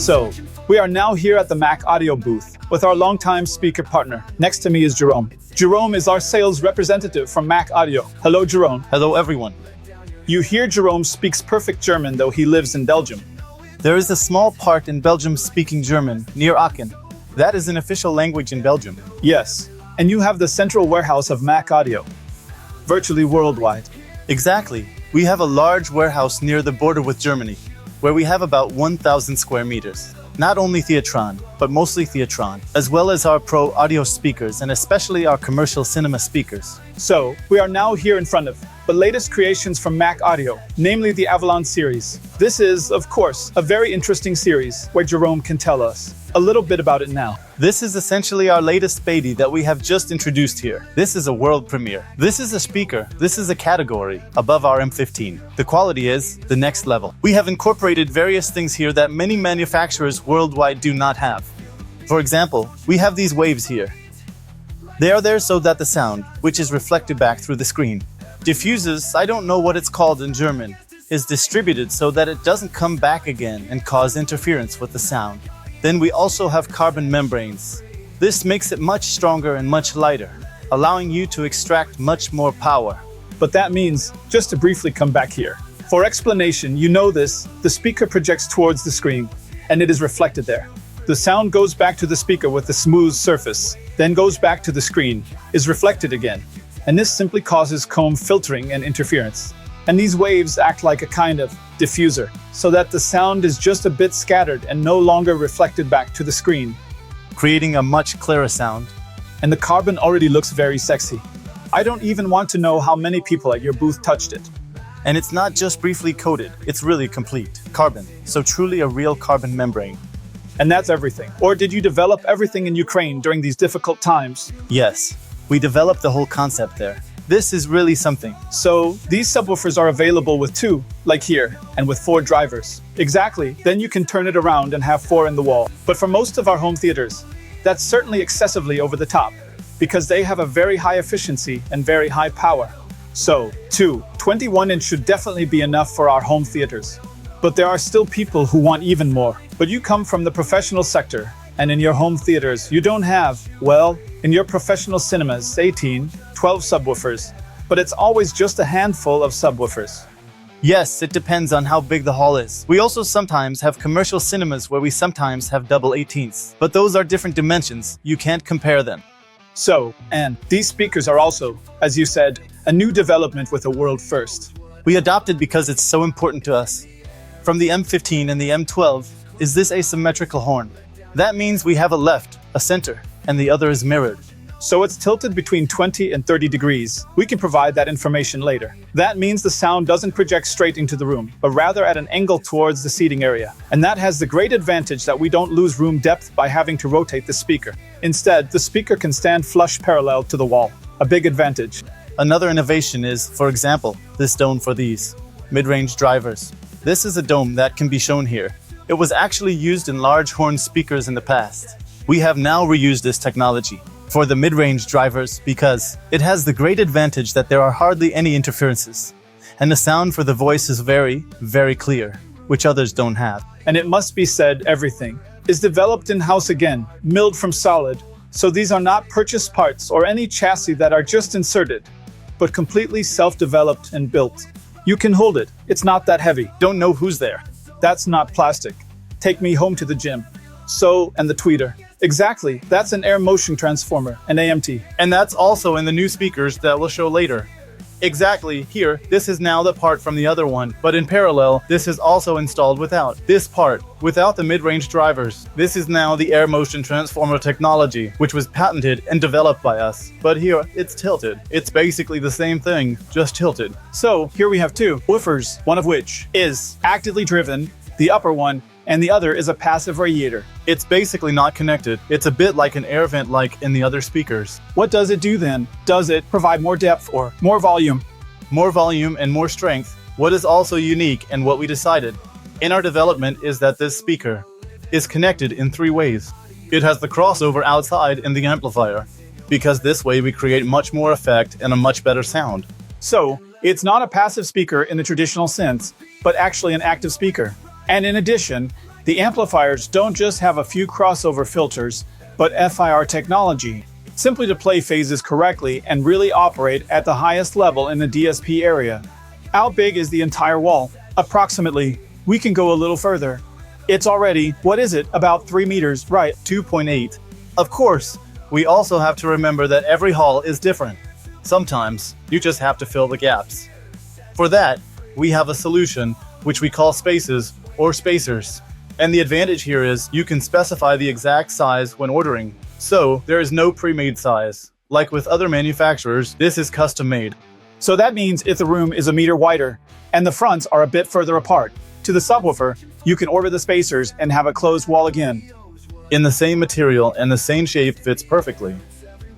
So, we are now here at the Mac Audio booth with our longtime speaker partner. Next to me is Jerome. Jerome is our sales representative from Mac Audio. Hello, Jerome. Hello, everyone. You hear Jerome speaks perfect German, though he lives in Belgium. There is a small part in Belgium speaking German, near Aachen. That is an official language in Belgium. Yes, and you have the central warehouse of Mac Audio, virtually worldwide. Exactly. We have a large warehouse near the border with Germany, where we have about 1,000 square meters. Not only Theatron, but mostly Theatron, as well as our pro audio speakers and especially our commercial cinema speakers. So, we are now here in front of the latest creations from Mac Audio, namely the Avalon series. This is, of course, a very interesting series where Jerome can tell us a little bit about it now. This is essentially our latest baby that we have just introduced here. This is a world premiere. This is a speaker. This is a category above our M15. The quality is the next level. We have incorporated various things here that many manufacturers worldwide do not have. For example, we have these waves here. They are there so that the sound, which is reflected back through the screen, diffuses, I don't know what it's called in German, is distributed so that it doesn't come back again and cause interference with the sound. Then we also have carbon membranes. This makes it much stronger and much lighter, allowing you to extract much more power. But that means, just to briefly come back here, for explanation, you know this, the speaker projects towards the screen, and it is reflected there. The sound goes back to the speaker with a smooth surface, then goes back to the screen, is reflected again, and this simply causes comb filtering and interference. And these waves act like a kind of diffuser, so that the sound is just a bit scattered and no longer reflected back to the screen, creating a much clearer sound. And the carbon already looks very sexy. I don't even want to know how many people at your booth touched it. And it's not just briefly coated, it's really complete. Carbon, so truly a real carbon membrane. And that's everything. Or did you develop everything in Ukraine during these difficult times? Yes, we developed the whole concept there. This is really something. So, these subwoofers are available with 2, like here, and with 4 drivers. Exactly, then you can turn it around and have 4 in the wall. But for most of our home theaters, that's certainly excessively over the top, because they have a very high efficiency and very high power. So, 2 21-inch should definitely be enough for our home theaters. But there are still people who want even more. But you come from the professional sector, and in your home theaters, you don't have, well, in your professional cinemas, 18, 12 subwoofers, but it's always just a handful of subwoofers. Yes, it depends on how big the hall is. We also sometimes have commercial cinemas where we sometimes have double 18s, but those are different dimensions. You can't compare them. So, and these speakers are also, as you said, a new development with a world first. We adopted because it's so important to us. From the M15 and the M12 is this asymmetrical horn. That means we have a left, a center, and the other is mirrored. So it's tilted between 20 and 30 degrees. We can provide that information later. That means the sound doesn't project straight into the room, but rather at an angle towards the seating area. And that has the great advantage that we don't lose room depth by having to rotate the speaker. Instead, the speaker can stand flush parallel to the wall. A big advantage. Another innovation is, for example, this dome for these mid-range drivers. This is a dome that can be shown here. It was actually used in large horn speakers in the past. We have now reused this technology for the mid-range drivers because it has the great advantage that there are hardly any interferences. And the sound for the voice is very, very clear, which others don't have. And it must be said, everything is developed in-house again, milled from solid. So these are not purchased parts or any chassis that are just inserted, but completely self-developed and built. You can hold it. It's not that heavy. Don't know who's there. That's not plastic. Take me home to the gym. So, and the tweeter. Exactly, that's an air motion transformer, an AMT. And that's also in the new speakers that we'll show later. Exactly, here, this is now the part from the other one, but in parallel, this is also installed without this part, without the mid-range drivers. This is now the air motion transformer technology, which was patented and developed by us. But here, it's tilted. It's basically the same thing, just tilted. So, here we have 2 woofers, one of which is actively driven, the upper one, and the other is a passive radiator. It's basically not connected. It's a bit like an air vent like in the other speakers. What does it do then? Does it provide more depth or more volume? More volume and more strength. What is also unique and what we decided in our development is that this speaker is connected in 3 ways. It has the crossover outside in the amplifier, because this way we create much more effect and a much better sound. So, it's not a passive speaker in the traditional sense, but actually an active speaker. And in addition, The amplifiers don't just have a few crossover filters, but FIR technology, simply to play phases correctly and really operate at the highest level in the DSP area. How big is the entire wall? Approximately. We can go a little further. It's already, what is it, about 3 meters, right? 2.8. Of course, we also have to remember that every hall is different. Sometimes, you just have to fill the gaps. For that, we have a solution, which we call spaces or spacers. And the advantage here is you can specify the exact size when ordering. So, there is no pre-made size. Like with other manufacturers, this is custom made. So that means if the room is a meter wider, and the fronts are a bit further apart, to the subwoofer, you can order the spacers and have a closed wall again. In the same material and the same shape fits perfectly.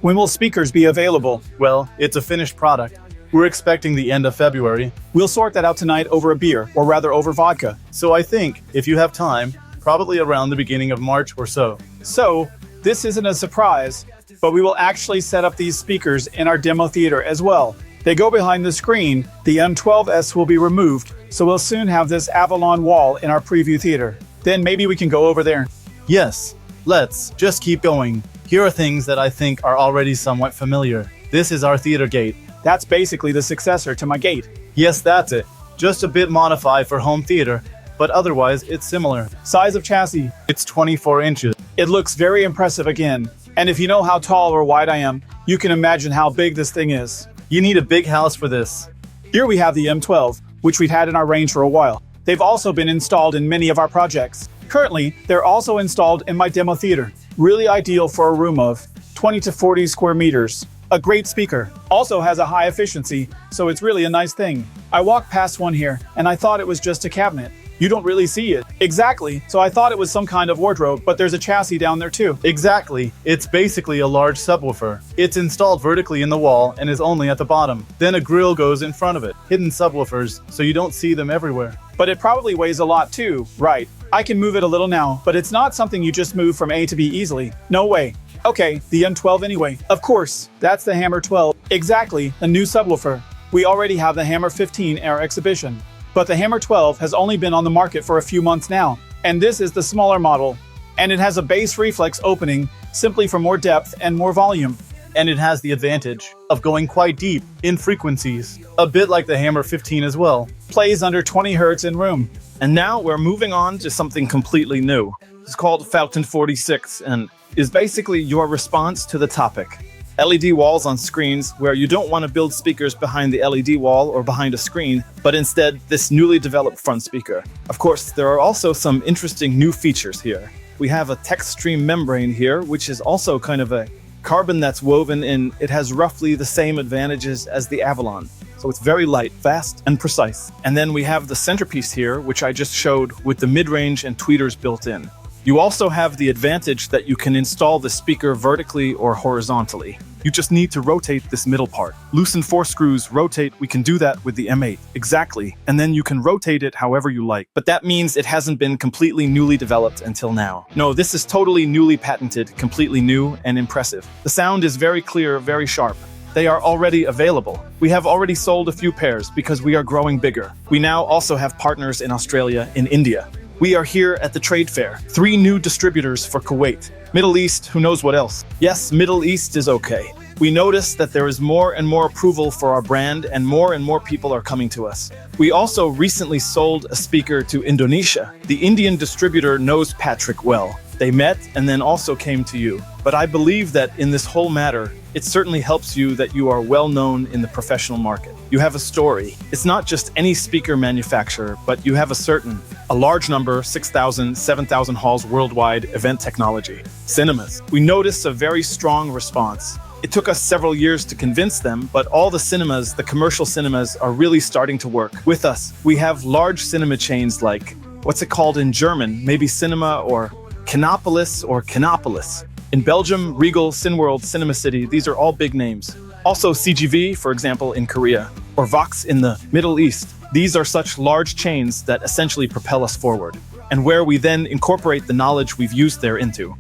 When will speakers be available? Well, it's a finished product. We're expecting the end of February. We'll sort that out tonight over a beer, or rather over vodka. So I think, if you have time, probably around the beginning of March or so. So, this isn't a surprise, but we will actually set up these speakers in our demo theater as well. They go behind the screen, the M12S will be removed, so we'll soon have this Avalon wall in our preview theater. Then maybe we can go over there. Yes, let's just keep going. Here are things that I think are already somewhat familiar. This is our theater gate. That's basically the successor to my gate. Yes, that's it. Just a bit modified for home theater, but otherwise it's similar. Size of chassis. It's 24 inches. It looks very impressive again. And if you know how tall or wide I am, you can imagine how big this thing is. You need a big house for this. Here we have the M12, which we've had in our range for a while. They've also been installed in many of our projects. Currently, they're also installed in my demo theater. Really ideal for a room of 20 to 40 square meters. A great speaker. Also has a high efficiency, so it's really a nice thing. I walked past one here, and I thought it was just a cabinet. You don't really see it. Exactly, so I thought it was some kind of wardrobe, but there's a chassis down there too. Exactly. It's basically a large subwoofer. It's installed vertically in the wall and is only at the bottom. Then a grill goes in front of it. Hidden subwoofers, so you don't see them everywhere. But it probably weighs a lot too, right? I can move it a little now, but it's not something you just move from A to B easily. No way. Okay, the M12 anyway. Of course, that's the Hammer 12. Exactly, a new subwoofer. We already have the Hammer 15 Air Exhibition. But the Hammer 12 has only been on the market for a few months now, and this is the smaller model. And it has a bass reflex opening, simply for more depth and more volume. And it has the advantage of going quite deep in frequencies, a bit like the Hammer 15 as well. Plays under 20 Hz in room. And now we're moving on to something completely new. It's called Falcon 46 and is basically your response to the topic. LED walls on screens where you don't want to build speakers behind the LED wall or behind a screen, but instead this newly developed front speaker. Of course, there are also some interesting new features here. We have a text stream membrane here, which is also kind of a carbon that's woven in. It has roughly the same advantages as the Avalon. So it's very light, fast, and precise. And then we have the centerpiece here, which I just showed with the mid-range and tweeters built in. You also have the advantage that you can install the speaker vertically or horizontally. You just need to rotate this middle part. Loosen 4 screws, rotate, we can do that with the M8. Exactly. And then you can rotate it however you like. But that means it hasn't been completely newly developed until now. No, this is totally newly patented, completely new and impressive. The sound is very clear, very sharp. They are already available. We have already sold a few pairs because we are growing bigger. We now also have partners in Australia, in India. We are here at the trade fair. 3 new distributors for Kuwait. Middle East, who knows what else? Yes, Middle East is okay. We notice that there is more and more approval for our brand and more people are coming to us. We also recently sold a speaker to Indonesia. The Indian distributor knows Patrick well. They met and then also came to you. But I believe that in this whole matter, it certainly helps you that you are well known in the professional market. You have a story. It's not just any speaker manufacturer, but you have a large number, 6,000, 7,000 halls worldwide, event technology, cinemas. We noticed a very strong response. It took us several years to convince them, but all the cinemas, the commercial cinemas, are really starting to work with us. We have large cinema chains like, what's it called in German? Maybe Cinema or Kinopolis or Kinopolis. In Belgium, Regal, Cineworld, Cinema City, these are all big names. Also CGV, for example, in Korea, or Vox in the Middle East. These are such large chains that essentially propel us forward, and where we then incorporate the knowledge we've used there into.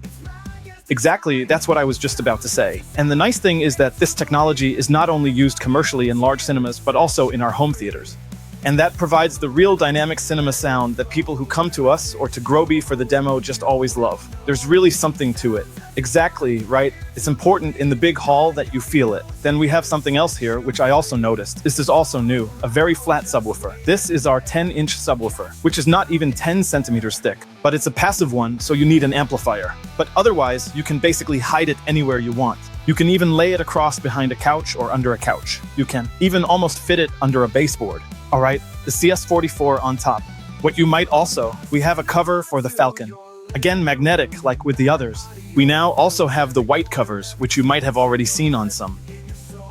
Exactly, that's what I was just about to say. And the nice thing is that this technology is not only used commercially in large cinemas, but also in our home theaters. And that provides the real dynamic cinema sound that people who come to us or to Groby for the demo just always love. There's really something to it. Exactly, right? It's important in the big hall that you feel it. Then we have something else here, which I also noticed. This is also new, a very flat subwoofer. This is our 10-inch subwoofer, which is not even 10 centimeters thick, but it's a passive one, so you need an amplifier. But otherwise, you can basically hide it anywhere you want. You can even lay it across behind a couch or under a couch. You can even almost fit it under a baseboard. All right, the CS44 on top. What you might also, we have a cover for the Falcon. Again, magnetic, like with the others. We now also have the white covers, which you might have already seen on some.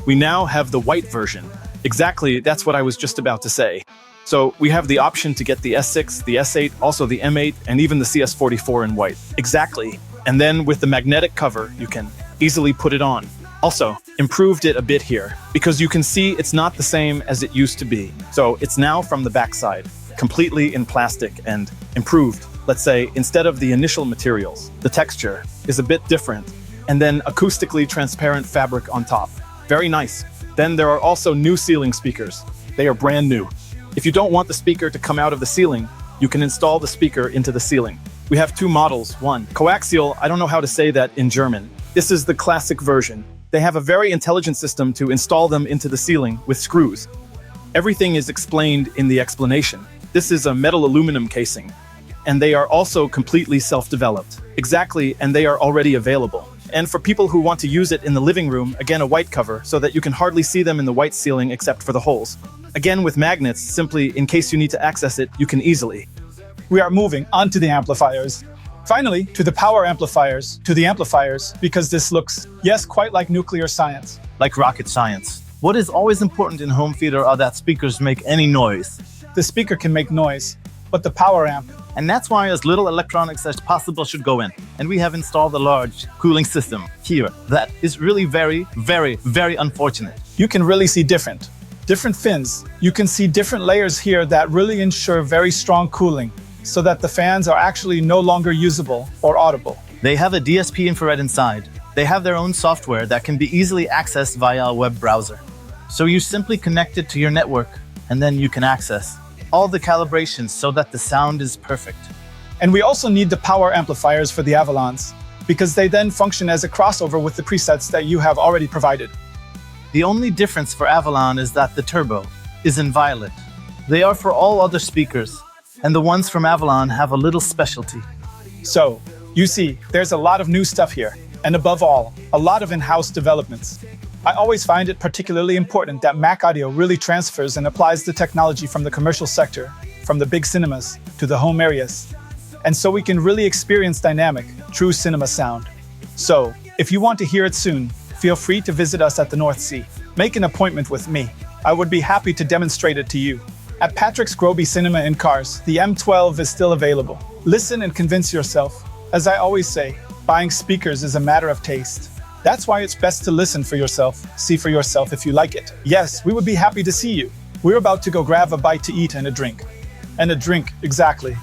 We now have the white version. Exactly, that's what I was just about to say. So we have the option to get the S6, the S8, also the M8, and even the CS44 in white. Exactly. And then with the magnetic cover, you can easily put it on. Also, improved it a bit here, because you can see it's not the same as it used to be. So it's now from the backside, completely in plastic and improved. Let's say, instead of the initial materials, the texture is a bit different, and then acoustically transparent fabric on top. Very nice. Then there are also new ceiling speakers. They are brand new. If you don't want the speaker to come out of the ceiling, you can install the speaker into the ceiling. We have two models. One, coaxial, I don't know how to say that in German. This is the classic version. They have a very intelligent system to install them into the ceiling with screws. Everything is explained in the explanation. This is a metal aluminum casing, and they are also completely self-developed. Exactly, and they are already available. And for people who want to use it in the living room, again a white cover, so that you can hardly see them in the white ceiling except for the holes. Again with magnets, simply in case you need to access it, you can easily. We are moving on to the amplifiers. Finally, to the power amplifiers, because this looks, yes, quite like nuclear science. Like rocket science. What is always important in home theater are that speakers make any noise. The speaker can make noise, but the power amp. And that's why as little electronics as possible should go in. And we have installed a large cooling system here. That is really very, very, very unfortunate. You can really see different fins. You can see different layers here that really ensure very strong cooling, so that the fans are actually no longer usable or audible. They have a DSP infrared inside. They have their own software that can be easily accessed via a web browser. So you simply connect it to your network, and then you can access all the calibrations so that the sound is perfect. And we also need the power amplifiers for the Avalons, because they then function as a crossover with the presets that you have already provided. The only difference for Avalon is that the turbo is in violet. They are for all other speakers, and the ones from Avalon have a little specialty. So, you see, there's a lot of new stuff here, and above all, a lot of in-house developments. I always find it particularly important that Mac Audio really transfers and applies the technology from the commercial sector, from the big cinemas, to the home areas. And so we can really experience dynamic, true cinema sound. So, if you want to hear it soon, feel free to visit us at the North Sea. Make an appointment with me. I would be happy to demonstrate it to you. At Patrick's Groby Cinema in Cars, the M12 is still available. Listen and convince yourself. As I always say, buying speakers is a matter of taste. That's why it's best to listen for yourself, see for yourself if you like it. Yes, we would be happy to see you. We're about to go grab a bite to eat and a drink. And a drink, exactly.